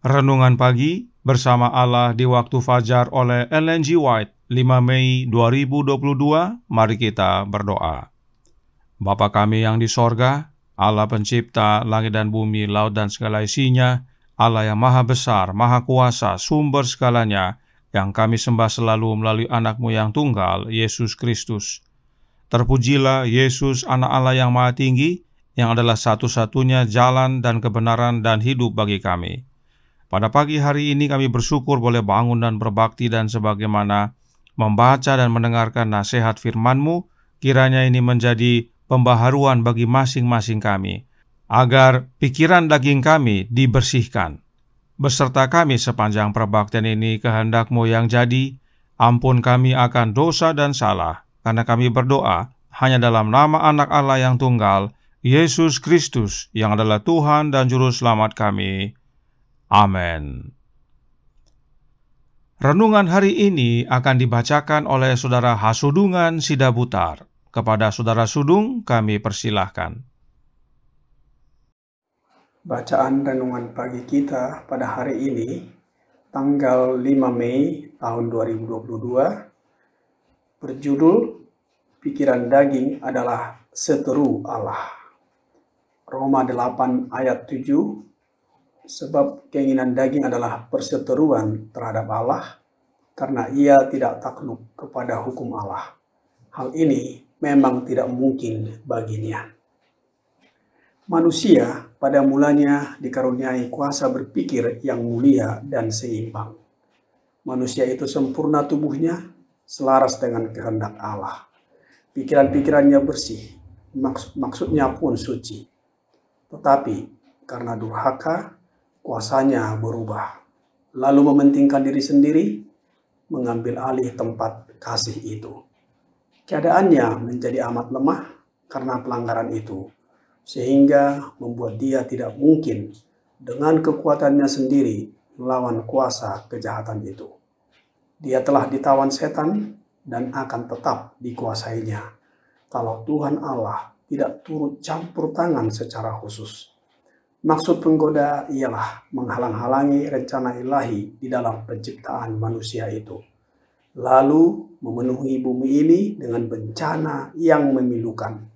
Renungan Pagi bersama Allah di Waktu Fajar oleh Ellen G. White, 5 Mei 2022. Mari kita berdoa. Bapa kami yang di sorga, Allah pencipta langit dan bumi, laut dan segala isinya, Allah yang maha besar, maha kuasa, sumber segalanya, yang kami sembah selalu melalui anak-Mu yang tunggal, Yesus Kristus. Terpujilah Yesus, anak Allah yang maha tinggi, yang adalah satu-satunya jalan dan kebenaran dan hidup bagi kami. Pada pagi hari ini kami bersyukur boleh bangun dan berbakti, dan sebagaimana membaca dan mendengarkan nasihat firman-Mu, kiranya ini menjadi pembaharuan bagi masing-masing kami, agar pikiran daging kami dibersihkan. Beserta kami sepanjang perbaktian ini, kehendak-Mu yang jadi, ampun kami akan dosa dan salah, karena kami berdoa hanya dalam nama anak Allah yang tunggal, Yesus Kristus, yang adalah Tuhan dan Juru Selamat kami. Amin. Renungan hari ini akan dibacakan oleh Saudara Hasudungan Sidabutar. Kepada Saudara Sudung kami persilahkan. Bacaan renungan pagi kita pada hari ini, tanggal 5 Mei tahun 2022, berjudul Pikiran Daging adalah Seteru Allah. Roma 8 ayat 7, sebab keinginan daging adalah perseteruan terhadap Allah, karena ia tidak takluk kepada hukum Allah. Hal ini memang tidak mungkin baginya. Manusia pada mulanya dikaruniai kuasa berpikir yang mulia dan seimbang. Manusia itu sempurna tubuhnya, selaras dengan kehendak Allah. Pikiran-pikirannya bersih, maksudnya pun suci. Tetapi karena durhaka, kuasanya berubah, lalu mementingkan diri sendiri, mengambil alih tempat kasih itu. Keadaannya menjadi amat lemah karena pelanggaran itu, sehingga membuat dia tidak mungkin dengan kekuatannya sendiri melawan kuasa kejahatan itu. Dia telah ditawan setan dan akan tetap dikuasainya, kalau Tuhan Allah tidak turut campur tangan secara khusus. Maksud penggoda ialah menghalang-halangi rencana ilahi di dalam penciptaan manusia itu, lalu memenuhi bumi ini dengan bencana yang memilukan.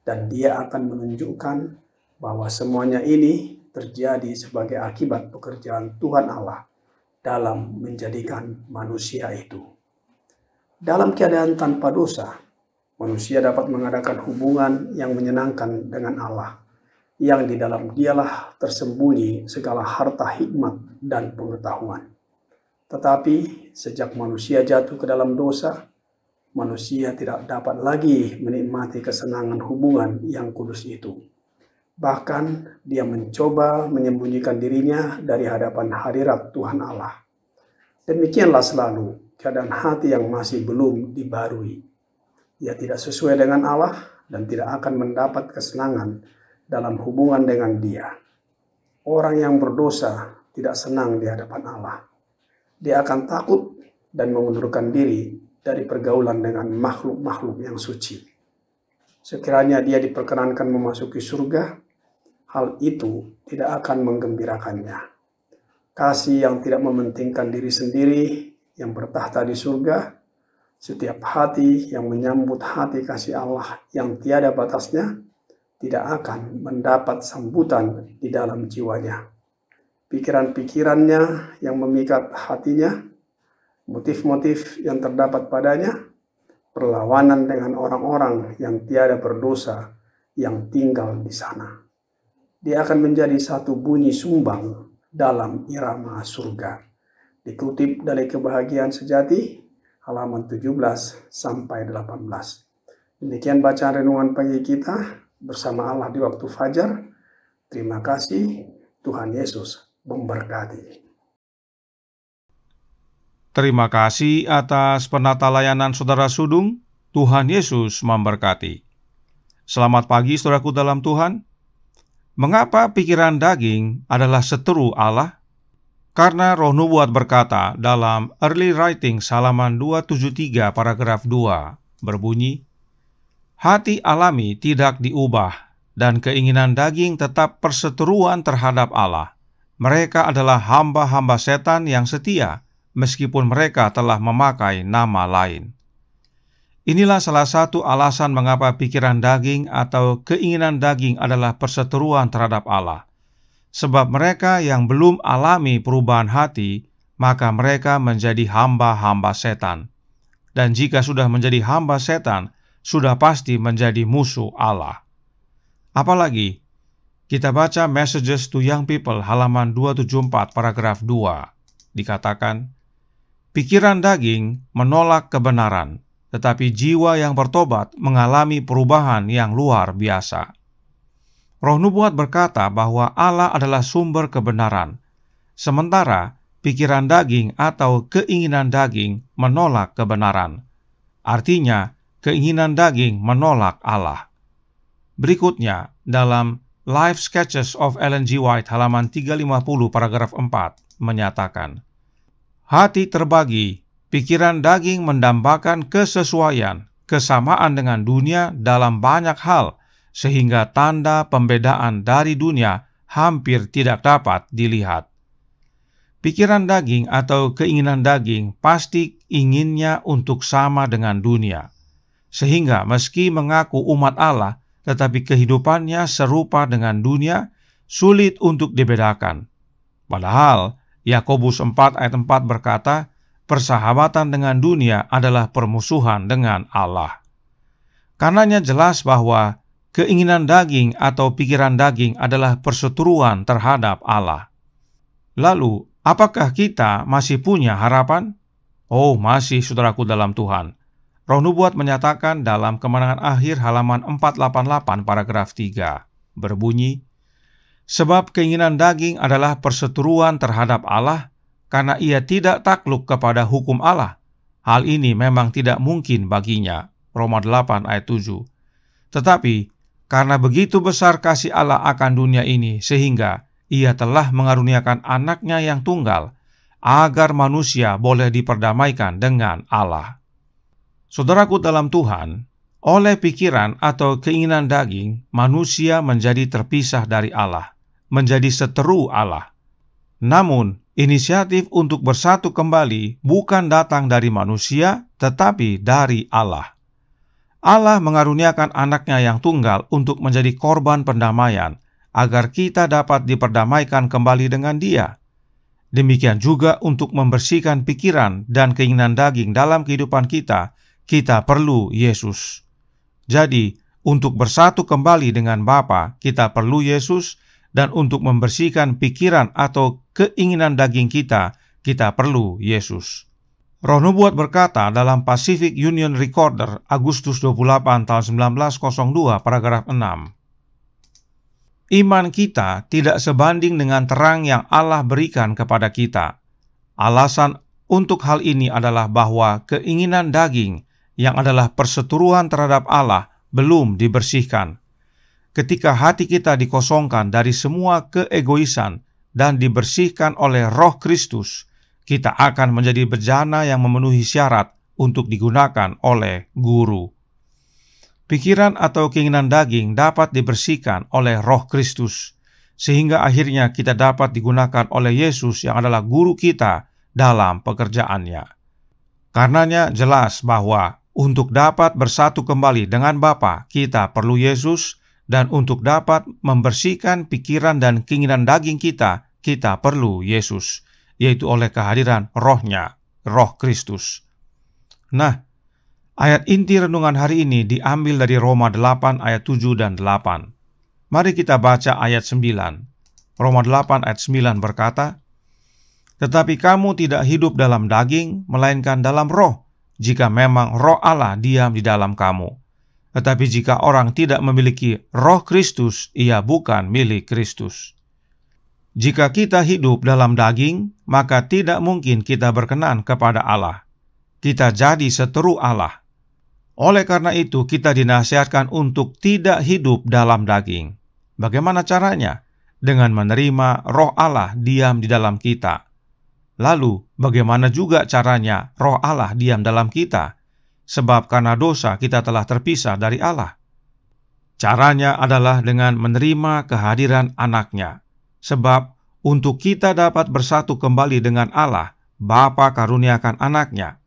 Dan dia akan menunjukkan bahwa semuanya ini terjadi sebagai akibat pekerjaan Tuhan Allah dalam menjadikan manusia itu. Dalam keadaan tanpa dosa, manusia dapat mengadakan hubungan yang menyenangkan dengan Allah, yang di dalam dialah tersembunyi segala harta hikmat dan pengetahuan. Tetapi sejak manusia jatuh ke dalam dosa, manusia tidak dapat lagi menikmati kesenangan hubungan yang kudus itu. Bahkan dia mencoba menyembunyikan dirinya dari hadapan hadirat Tuhan Allah. Demikianlah selalu keadaan hati yang masih belum dibarui. Ia tidak sesuai dengan Allah dan tidak akan mendapat kesenangan dalam hubungan dengan Dia. Orang yang berdosa tidak senang di hadapan Allah. Dia akan takut dan mengundurkan diri dari pergaulan dengan makhluk-makhluk yang suci. Sekiranya dia diperkenankan memasuki surga, hal itu tidak akan menggembirakannya. Kasih yang tidak mementingkan diri sendiri yang bertahta di surga, setiap hati yang menyambut hati kasih Allah yang tiada batasnya, tidak akan mendapat sambutan di dalam jiwanya. Pikiran-pikirannya yang memikat hatinya, motif-motif yang terdapat padanya, perlawanan dengan orang-orang yang tiada berdosa yang tinggal di sana. Dia akan menjadi satu bunyi sumbang dalam irama surga. Dikutip dari Kebahagiaan Sejati, halaman 17 sampai 18. Demikian bacaan renungan pagi kita bersama Allah di waktu fajar. Terima kasih, Tuhan Yesus memberkati. Terima kasih atas penata layanan Saudara Sudung. Tuhan Yesus memberkati. Selamat pagi saudaraku dalam Tuhan. Mengapa pikiran daging adalah seteru Allah? Karena Roh Nubuat berkata dalam Early Writings halaman 273 paragraf 2 berbunyi, hati alami tidak diubah, dan keinginan daging tetap perseteruan terhadap Allah, mereka adalah hamba-hamba setan yang setia, meskipun mereka telah memakai nama lain. Inilah salah satu alasan mengapa pikiran daging atau keinginan daging adalah perseteruan terhadap Allah. Sebab mereka yang belum alami perubahan hati, maka mereka menjadi hamba-hamba setan. Dan jika sudah menjadi hamba setan, sudah pasti menjadi musuh Allah. Apalagi, kita baca Messages to Young People halaman 274 paragraf 2. Dikatakan, pikiran daging menolak kebenaran, tetapi jiwa yang bertobat mengalami perubahan yang luar biasa. Roh Nubuat berkata bahwa Allah adalah sumber kebenaran, sementara pikiran daging atau keinginan daging menolak kebenaran. Artinya, keinginan daging menolak Allah. Berikutnya, dalam Life Sketches of Ellen G. White halaman 350 paragraf 4 menyatakan, hati terbagi, pikiran daging mendambakan kesesuaian, kesamaan dengan dunia dalam banyak hal, sehingga tanda pembedaan dari dunia hampir tidak dapat dilihat. Pikiran daging atau keinginan daging pasti inginnya untuk sama dengan dunia, sehingga meski mengaku umat Allah, tetapi kehidupannya serupa dengan dunia, sulit untuk dibedakan. Padahal, Yakobus 4 ayat 4 berkata, persahabatan dengan dunia adalah permusuhan dengan Allah. Karenanya jelas bahwa keinginan daging atau pikiran daging adalah perseteruan terhadap Allah. Lalu, apakah kita masih punya harapan? Oh, masih, saudaraku dalam Tuhan. Roh Nubuat menyatakan dalam Kemenangan Akhir halaman 488 paragraf 3, berbunyi, sebab keinginan daging adalah perseteruan terhadap Allah, karena ia tidak takluk kepada hukum Allah. Hal ini memang tidak mungkin baginya. Roma 8 ayat 7. Tetapi, karena begitu besar kasih Allah akan dunia ini, sehingga ia telah mengaruniakan anaknya yang tunggal, agar manusia boleh diperdamaikan dengan Allah. Saudaraku dalam Tuhan, oleh pikiran atau keinginan daging, manusia menjadi terpisah dari Allah, menjadi seteru Allah. Namun, inisiatif untuk bersatu kembali bukan datang dari manusia, tetapi dari Allah. Allah mengaruniakan anaknya yang tunggal untuk menjadi korban pendamaian, agar kita dapat diperdamaikan kembali dengan Dia. Demikian juga untuk membersihkan pikiran dan keinginan daging dalam kehidupan kita perlu Yesus. Jadi, untuk bersatu kembali dengan Bapa, kita perlu Yesus, dan untuk membersihkan pikiran atau keinginan daging kita perlu Yesus. Roh Nubuat berkata dalam Pacific Union Recorder, Agustus 28 tahun 1902, paragraf 6, iman kita tidak sebanding dengan terang yang Allah berikan kepada kita. Alasan untuk hal ini adalah bahwa keinginan daging, yang adalah perseteruan terhadap Allah, belum dibersihkan. Ketika hati kita dikosongkan dari semua keegoisan dan dibersihkan oleh Roh Kristus, kita akan menjadi bejana yang memenuhi syarat untuk digunakan oleh guru. Pikiran atau keinginan daging dapat dibersihkan oleh Roh Kristus, sehingga akhirnya kita dapat digunakan oleh Yesus yang adalah guru kita dalam pekerjaannya. Karenanya jelas bahwa untuk dapat bersatu kembali dengan Bapa, kita perlu Yesus, dan untuk dapat membersihkan pikiran dan keinginan daging kita perlu Yesus, yaitu oleh kehadiran Roh-Nya, Roh Kristus. Nah, ayat inti renungan hari ini diambil dari Roma 8 ayat 7 dan 8. Mari kita baca ayat 9. Roma 8 ayat 9 berkata, tetapi kamu tidak hidup dalam daging, melainkan dalam roh, jika memang Roh Allah diam di dalam kamu. Tetapi jika orang tidak memiliki Roh Kristus, ia bukan milik Kristus. Jika kita hidup dalam daging, maka tidak mungkin kita berkenan kepada Allah. Kita jadi seteru Allah. Oleh karena itu, kita dinasihatkan untuk tidak hidup dalam daging. Bagaimana caranya? Dengan menerima Roh Allah diam di dalam kita. Lalu, bagaimana juga caranya Roh Allah diam dalam kita? Sebab karena dosa kita telah terpisah dari Allah. Caranya adalah dengan menerima kehadiran anaknya. Sebab untuk kita dapat bersatu kembali dengan Allah, Bapa karuniakan anaknya.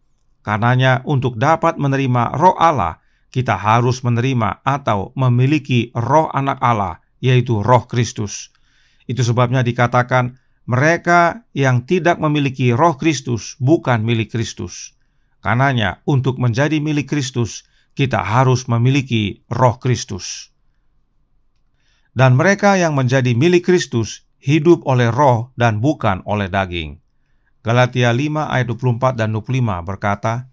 Karenanya untuk dapat menerima roh Allah, kita harus menerima atau memiliki roh anak Allah, yaitu roh Kristus. Itu sebabnya dikatakan, mereka yang tidak memiliki roh Kristus bukan milik Kristus. Karenanya untuk menjadi milik Kristus, kita harus memiliki roh Kristus. Dan mereka yang menjadi milik Kristus hidup oleh roh dan bukan oleh daging. Galatia 5 ayat 24 dan 25 berkata,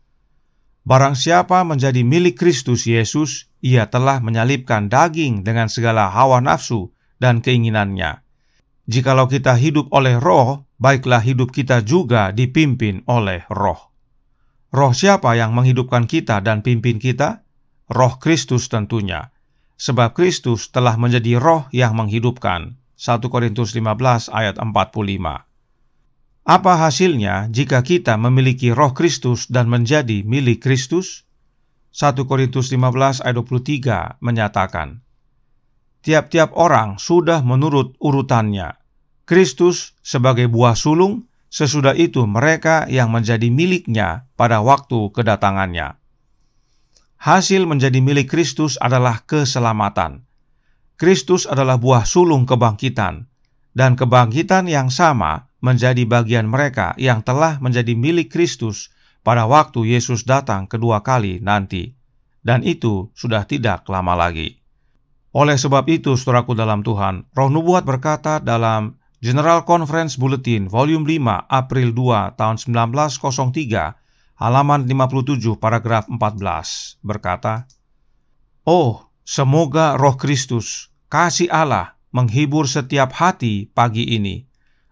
Barang siapa menjadi milik Kristus Yesus, ia telah menyalibkan daging dengan segala hawa nafsu dan keinginannya. Jikalau kita hidup oleh roh, baiklah hidup kita juga dipimpin oleh roh. Roh siapa yang menghidupkan kita dan pimpin kita? Roh Kristus tentunya. Sebab Kristus telah menjadi roh yang menghidupkan. 1 Korintus 15 ayat 45. Apa hasilnya jika kita memiliki roh Kristus dan menjadi milik Kristus? 1 Korintus 15 ayat 23 menyatakan, Tiap-tiap orang sudah menurut urutannya. Kristus sebagai buah sulung, sesudah itu mereka yang menjadi miliknya pada waktu kedatangannya. Hasil menjadi milik Kristus adalah keselamatan. Kristus adalah buah sulung kebangkitan, dan kebangkitan yang sama menjadi bagian mereka yang telah menjadi milik Kristus pada waktu Yesus datang kedua kali nanti. Dan itu sudah tidak lama lagi. Oleh sebab itu, saudaraku dalam Tuhan, Roh Nubuat berkata dalam General Conference Bulletin Volume 5 April 2 tahun 1903, halaman 57 paragraf 14, berkata, Oh, semoga Roh Kristus, kasih Allah, menghibur setiap hati pagi ini.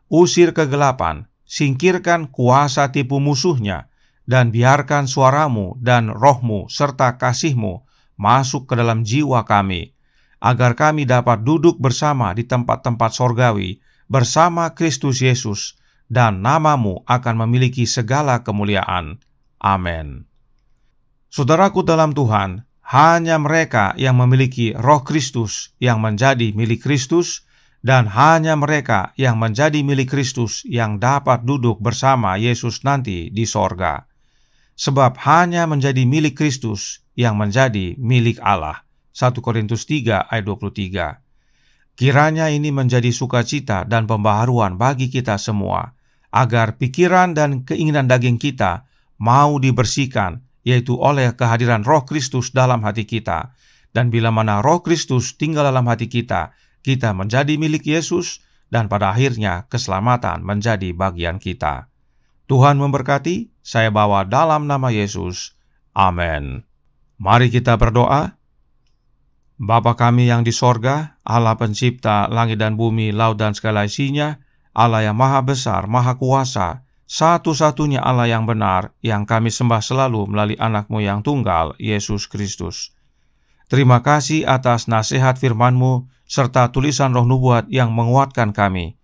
Usir kegelapan, singkirkan kuasa tipu musuhnya, dan biarkan suaramu dan rohmu serta kasihmu masuk ke dalam jiwa kami, agar kami dapat duduk bersama di tempat-tempat sorgawi bersama Kristus Yesus, dan namamu akan memiliki segala kemuliaan. Amin. Saudaraku dalam Tuhan, hanya mereka yang memiliki roh Kristus yang menjadi milik Kristus, dan hanya mereka yang menjadi milik Kristus yang dapat duduk bersama Yesus nanti di sorga. Sebab hanya menjadi milik Kristus yang menjadi milik Allah. 1 Korintus 3 ayat 23. Kiranya ini menjadi sukacita dan pembaharuan bagi kita semua, agar pikiran dan keinginan daging kita mau dibersihkan, yaitu oleh kehadiran roh Kristus dalam hati kita. Dan bila mana roh Kristus tinggal dalam hati kita, kita menjadi milik Yesus, dan pada akhirnya keselamatan menjadi bagian kita. Tuhan memberkati, saya bawa dalam nama Yesus. Amin. Mari kita berdoa. Bapa kami yang di sorga, Allah pencipta langit dan bumi, laut dan segala isinya, Allah yang maha besar, maha kuasa, satu-satunya Allah yang benar, yang kami sembah selalu melalui anak-Mu yang tunggal, Yesus Kristus. Terima kasih atas nasihat firman-Mu, serta tulisan Roh Nubuat yang menguatkan kami,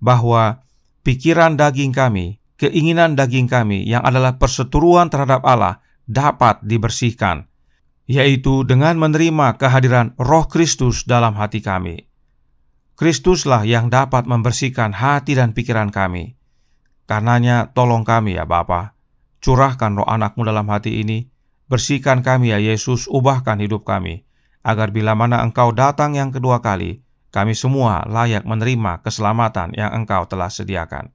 bahwa pikiran daging kami, keinginan daging kami yang adalah perseteruan terhadap Allah dapat dibersihkan, yaitu dengan menerima kehadiran Roh Kristus dalam hati kami. Kristuslah yang dapat membersihkan hati dan pikiran kami. Karenanya tolong kami ya Bapa, curahkan roh anak-Mu dalam hati ini, bersihkan kami ya Yesus, ubahkan hidup kami, agar bila mana Engkau datang yang kedua kali, kami semua layak menerima keselamatan yang Engkau telah sediakan.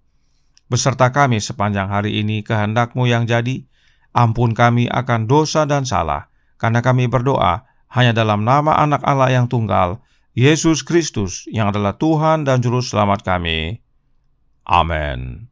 Beserta kami sepanjang hari ini kehendak-Mu yang jadi, ampun kami akan dosa dan salah, karena kami berdoa hanya dalam nama anak Allah yang tunggal, Yesus Kristus, yang adalah Tuhan dan Juru Selamat kami. Amin.